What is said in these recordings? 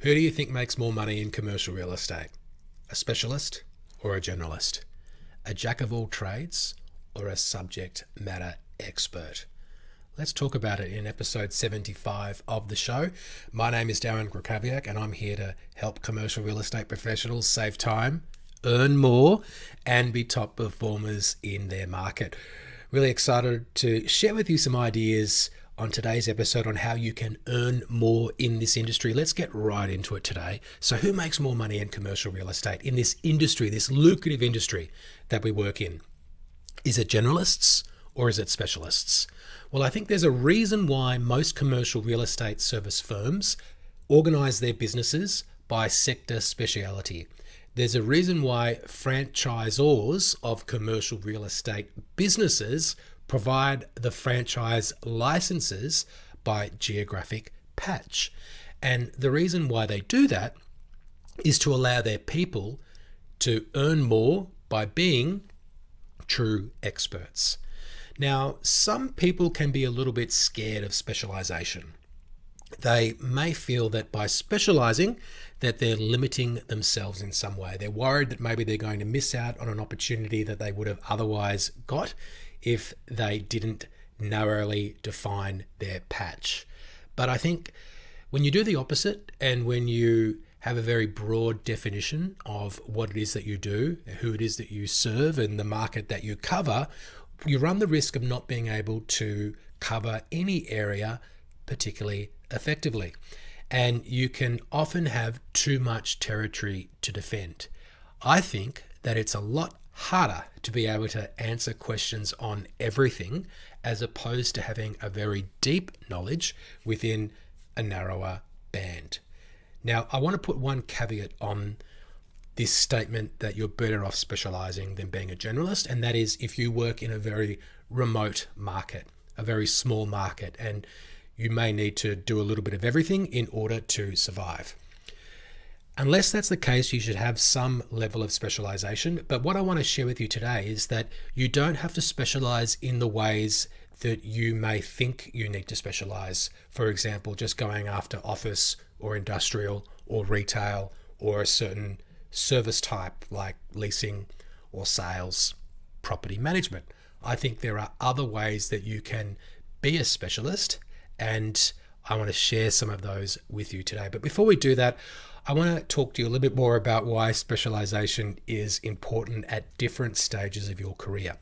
Who do you think makes more money in commercial real estate? A specialist or a generalist? A jack of all trades or a subject matter expert? Let's talk about it in episode 75 of the show. My name is Darren Grakaviak and I'm here to help commercial real estate professionals save time, earn more, and be top performers in their market. Really excited to share with you some ideas on today's episode on how you can earn more in this industry. Let's get right into it today. So who makes more money in commercial real estate in this industry, this lucrative industry that we work in? Is it generalists or is it specialists? Well, I think there's a reason why most commercial real estate service firms organize their businesses by sector speciality. There's a reason why franchisors of commercial real estate businesses provide the franchise licenses by geographic patch. And the reason why they do that is to allow their people to earn more by being true experts. Now, some people can be a little bit scared of specialization. They may feel that by specializing that they're limiting themselves in some way. They're worried that maybe they're going to miss out on an opportunity that they would have otherwise got if they didn't narrowly define their patch. But I think when you do the opposite and when you have a very broad definition of what it is that you do, who it is that you serve, and the market that you cover, you run the risk of not being able to cover any area particularly effectively. And you can often have too much territory to defend. I think that it's a lot harder to be able to answer questions on everything as opposed to having a very deep knowledge within a narrower band. Now, I want to put one caveat on this statement that you're better off specializing than being a generalist, and that is if you work in a very remote market, a very small market, and you may need to do a little bit of everything in order to survive. Unless that's the case, you should have some level of specialization. But what I want to share with you today is that you don't have to specialize in the ways that you may think you need to specialize. For example, just going after office or industrial or retail or a certain service type like leasing or sales, property management. I think there are other ways that you can be a specialist, and I want to share some of those with you today. But before we do that, I want to talk to you a little bit more about why specialization is important at different stages of your career.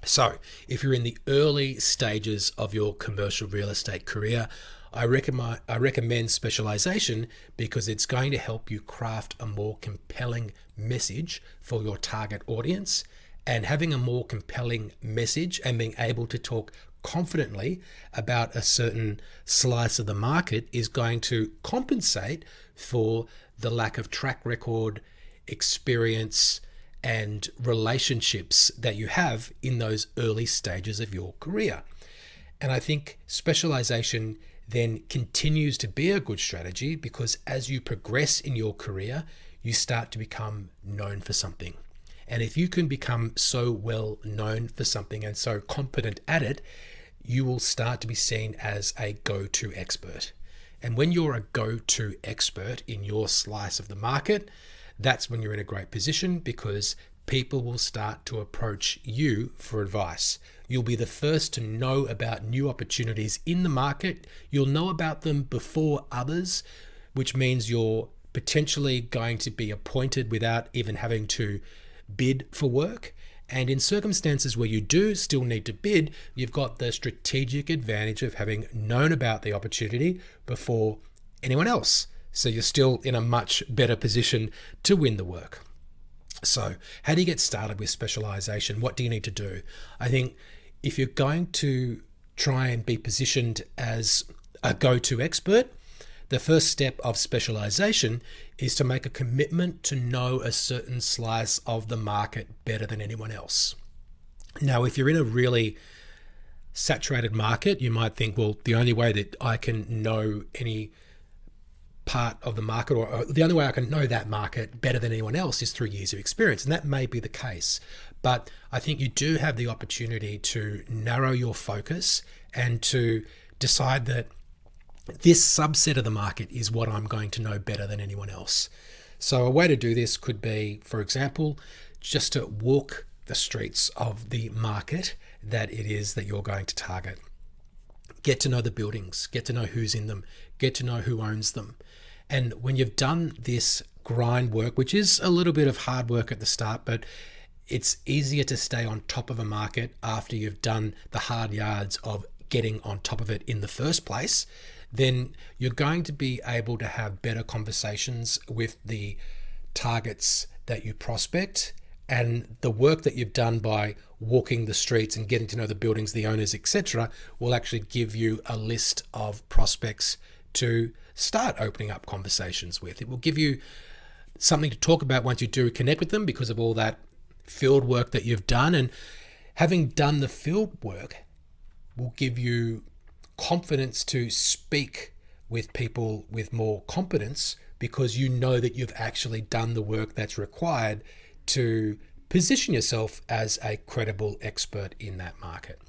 So if you're in the early stages of your commercial real estate career, I recommend specialization because it's going to help you craft a more compelling message for your target audience. And having a more compelling message and being able to talk confidently about a certain slice of the market is going to compensate for the lack of track record, experience, and relationships that you have in those early stages of your career. And I think specialization then continues to be a good strategy because as you progress in your career, you start to become known for something. And if you can become so well known for something and so competent at it, you will start to be seen as a go-to expert. And when you're a go-to expert in your slice of the market, that's when you're in a great position because people will start to approach you for advice. You'll be the first to know about new opportunities in the market. You'll know about them before others, which means you're potentially going to be appointed without even having to bid for work. And in circumstances where you do still need to bid, you've got the strategic advantage of having known about the opportunity before anyone else. So you're still in a much better position to win the work. So how do you get started with specialization? What do you need to do? I think if you're going to try and be positioned as a go-to expert, the first step of specialization is to make a commitment to know a certain slice of the market better than anyone else. Now, if you're in a really saturated market, you might think, well, the only way that I can know any part of the market, or the only way I can know that market better than anyone else is through years of experience. And that may be the case. But I think you do have the opportunity to narrow your focus and to decide that this subset of the market is what I'm going to know better than anyone else. So a way to do this could be, for example, just to walk the streets of the market that it is that you're going to target. Get to know the buildings, get to know who's in them, get to know who owns them. And when you've done this grind work, which is a little bit of hard work at the start, but it's easier to stay on top of a market after you've done the hard yards of getting on top of it in the first place, then you're going to be able to have better conversations with the targets that you prospect. And the work that you've done by walking the streets and getting to know the buildings, the owners, etc., will actually give you a list of prospects to start opening up conversations with. It will give you something to talk about once you do connect with them because of all that field work that you've done. And having done the field work will give you confidence to speak with people with more competence because you know that you've actually done the work that's required to position yourself as a credible expert in that market.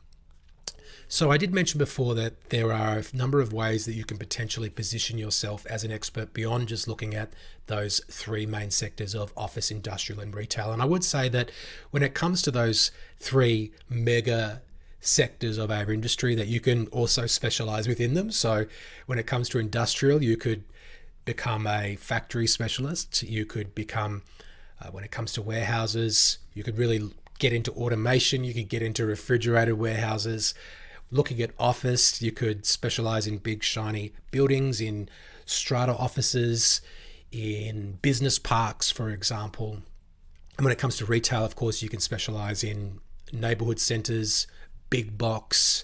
So I did mention before that there are a number of ways that you can potentially position yourself as an expert beyond just looking at those three main sectors of office, industrial, and retail. And I would say that when it comes to those three mega sectors of our industry, that you can also specialize within them. So when it comes to industrial, you could become a factory specialist. You could become, when it comes to warehouses, you could really get into automation. You could get into refrigerated warehouses. Looking at office, you could specialize in big shiny buildings, in strata offices, in business parks, for example. And when it comes to retail, of course, you can specialize in neighborhood centers, big box,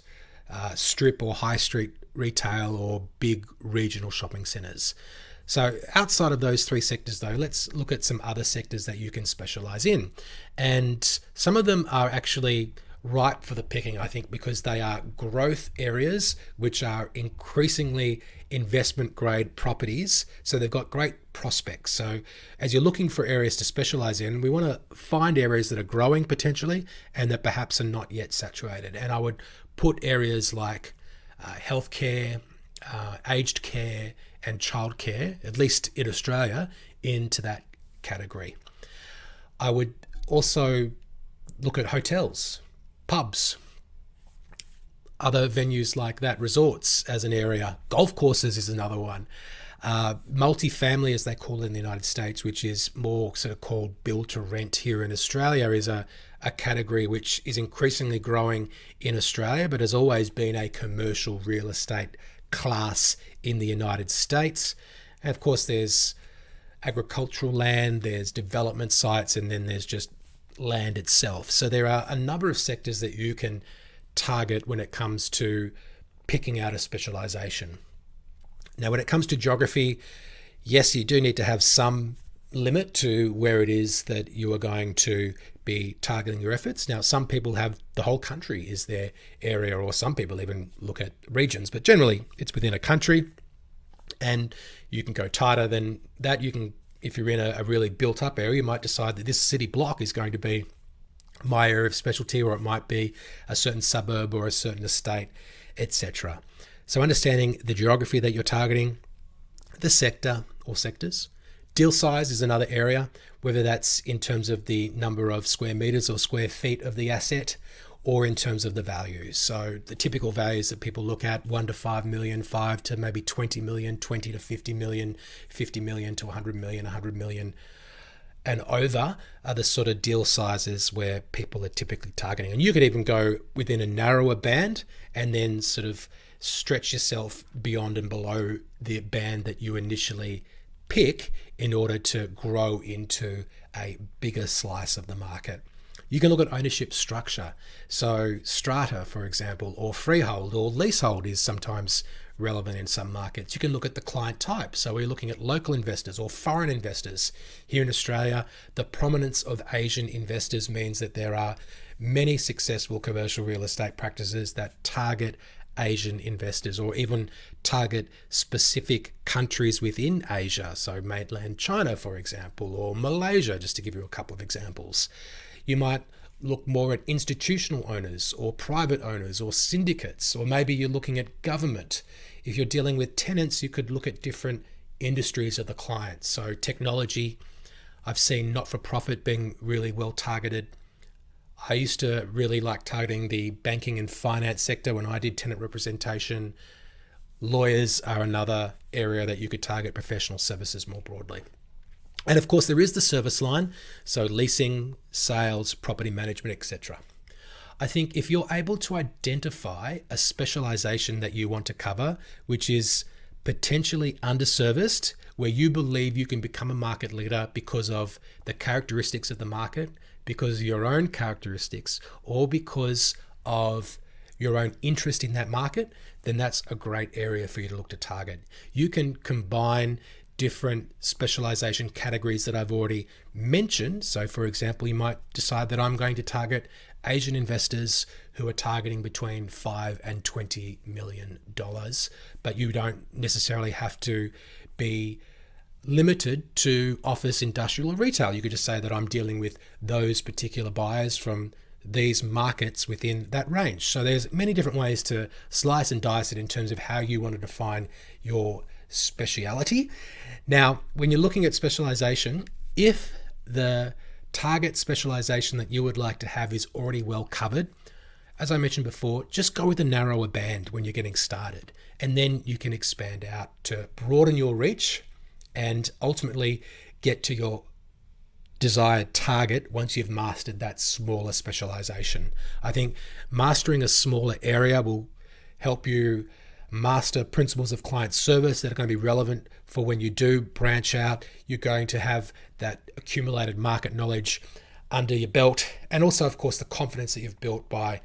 strip or high street retail, or big regional shopping centers. So outside of those three sectors, though, let's look at some other sectors that you can specialize in. And some of them are actually ripe for the picking, I think, because they are growth areas which are increasingly investment grade properties. So they've got great prospects. So as you're looking for areas to specialize in, we want to find areas that are growing potentially and that perhaps are not yet saturated. And I would put areas like healthcare, aged care, and childcare, at least in Australia, into that category. I would also look at hotels, pubs, other venues like that, resorts as an area. Golf courses is another one. Multifamily, as they call it in the United States, which is more sort of called build to rent here in Australia, is a category which is increasingly growing in Australia, but has always been a commercial real estate class in the United States. And of course, there's agricultural land, there's development sites, and then there's just land itself. So there are a number of sectors that you can target when it comes to picking out a specialization. Now, when it comes to geography, yes, you do need to have some limit to where it is that you are going to be targeting your efforts. Now, some people have the whole country is their area, or some people even look at regions, but generally it's within a country, and you can go tighter than that. You can, if you're in a really built up area, you might decide that this city block is going to be my area of specialty, or it might be a certain suburb or a certain estate, etc. So understanding the geography that you're targeting, the sector or sectors. Deal size is another area, whether that's in terms of the number of square meters or square feet of the asset, or in terms of the values. So the typical values that people look at, 1 to 5 million, 5 to maybe 20 million, 20 to 50 million, 50 million to 100 million, 100 million and over are the sort of deal sizes where people are typically targeting. And you could even go within a narrower band and then sort of stretch yourself beyond and below the band that you initially pick in order to grow into a bigger slice of the market. You can look at ownership structure. So strata, for example, or freehold or leasehold is sometimes relevant in some markets. You can look at the client type. So we're looking at local investors or foreign investors. Here in Australia, the prominence of Asian investors means that there are many successful commercial real estate practices that target Asian investors, or even target specific countries within Asia. So mainland China, for example, or Malaysia, just to give you a couple of examples. You might look more at institutional owners or private owners or syndicates, or maybe you're looking at government. If you're dealing with tenants, you could look at different industries of the client. So technology, I've seen not-for-profit being really well targeted. I used to really like targeting the banking and finance sector when I did tenant representation. Lawyers are another area that you could target, professional services more broadly. And of course, there is the service line, so leasing, sales, property management, etc. I think if you're able to identify a specialization that you want to cover, which is potentially underserviced, where you believe you can become a market leader because of the characteristics of the market, because of your own characteristics, or because of your own interest in that market, then that's a great area for you to look to target. You can combine different specialization categories that I've already mentioned. So for example, you might decide that I'm going to target Asian investors who are targeting between $5 and $20 million, but you don't necessarily have to be limited to office, industrial, or retail. You could just say that I'm dealing with those particular buyers from these markets within that range. So there's many different ways to slice and dice it in terms of how you want to define your speciality. Now, when you're looking at specialization, if the target specialization that you would like to have is already well covered, as I mentioned before, just go with a narrower band when you're getting started, and then you can expand out to broaden your reach and ultimately get to your desired target once you've mastered that smaller specialization. I think mastering a smaller area will help you master principles of client service that are going to be relevant for when you do branch out. You're going to have that accumulated market knowledge under your belt, and also, of course, the confidence that you've built by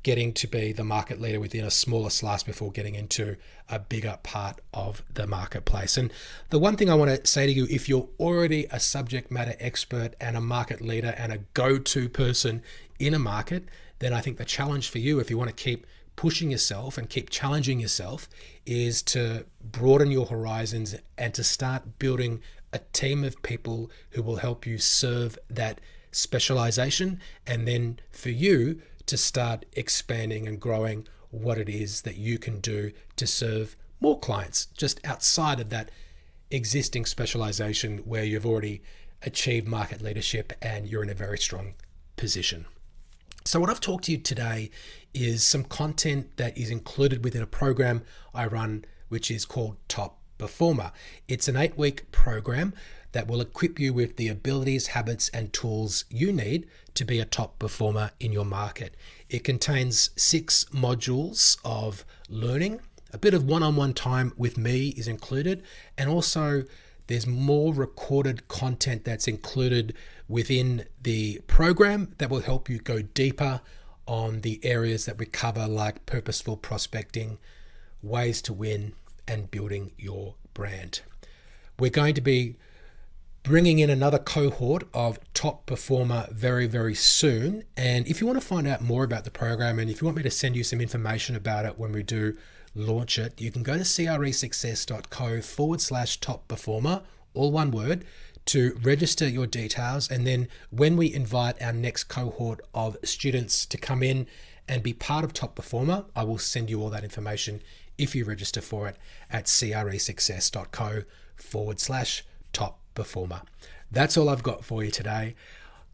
getting to be the market leader within a smaller slice before getting into a bigger part of the marketplace. And the one thing I want to say to you, if you're already a subject matter expert and a market leader and a go-to person in a market, then I think the challenge for you, if you want to keep pushing yourself and keep challenging yourself, is to broaden your horizons and to start building a team of people who will help you serve that specialization, and then for you to start expanding and growing what it is that you can do to serve more clients just outside of that existing specialization where you've already achieved market leadership and you're in a very strong position. So what I've talked to you today is some content that is included within a program I run, which is called Top Performer. It's an 8-week program that will equip you with the abilities, habits, and tools you need to be a top performer in your market. It contains 6 modules of learning. A bit of one-on-one time with me is included, and also there's more recorded content that's included within the program that will help you go deeper on the areas that we cover, like purposeful prospecting, ways to win, and building your brand. We're going to be bringing in another cohort of top performer very, very soon. And if you want to find out more about the program, and if you want me to send you some information about it when we do launch it, you can go to cresuccess.co/top performer, all one word, to register your details. And then when we invite our next cohort of students to come in and be part of Top Performer, I will send you all that information if you register for it at cresuccess.co/top performer. That's all I've got for you today.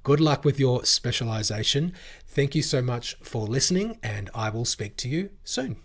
Good luck with your specialization. Thank you so much for listening, and I will speak to you soon.